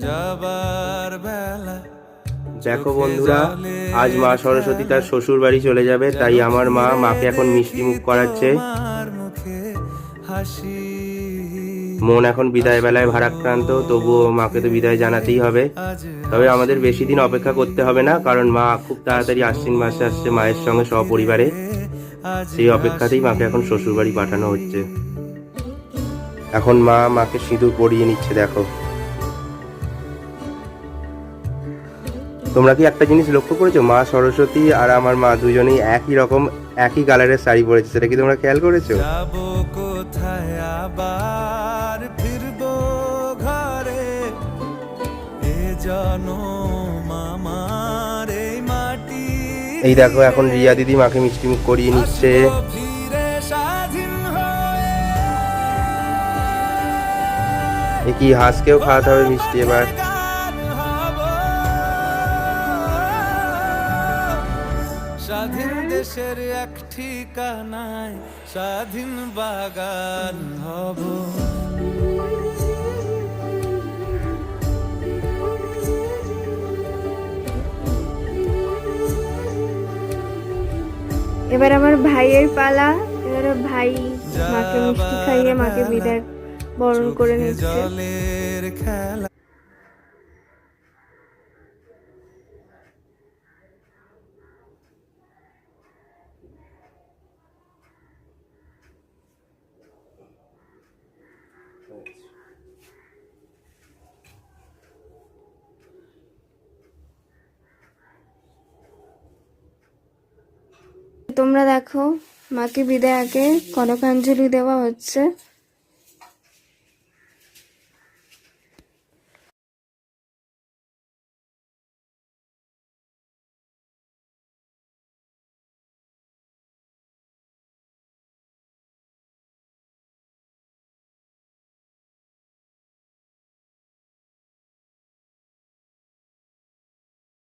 যাবার বেলা। দেখো বন্ধুরা, আজ মা সরস্বতী তার শ্বশুর বাড়ি চলে যাবে, তাই আমার মা মাকে এখন মিষ্টি মুখ করাচ্ছে। মন এখন বিদায় বেলায় ভারাক্রান্ত, তবুও মাকে তো বিদায় জানাতেই হবে। তবে আমাদের বেশি দিন অপেক্ষা করতে হবে না, কারণ মা খুব তাড়াতাড়ি আশ্বিন মাসে আসছে মায়ের সঙ্গে সপরিবারে। সেই অপেক্ষাতেই মাকে এখন শ্বশুর বাড়ি পাঠানো হচ্ছে। এখন মা মাকে সিঁদুর পরিয়ে নিচ্ছে। দেখো, তোমরা কি একটা জিনিস লক্ষ্য করেছো? মা সরস্বতী আর আমার মা দুজনেই একই রকম একই কালারের শাড়ি পরেছে, সেটা কি তোমরা খেয়াল করেছো? যাবো কোথায় আবার ফিরবো ঘরে, এ জনম আমার এই মাটি। এই দেখো, এখন রিয়া দিদি মাকে মিষ্টি মুখ করিয়ে নিচ্ছে। ফিরে স্বাধীন হয়ে। এ কি, হাঁসকেও খাওয়াতে হবে মিষ্টি এবার। স্বাধীন দেশের এক ঠিকানায় স্বাধীন বাগান হব। এবার আমার ভাইয়ের পালা। এবারে ভাই মাকে মিষ্টি খাইয়ে মাকে বিদায় বরণ করে নিচ্ছে। জলের খেলা। তোমরা দেখো, মাকে বিদায় আগে কনকাঞ্জলি দেওয়া হচ্ছে।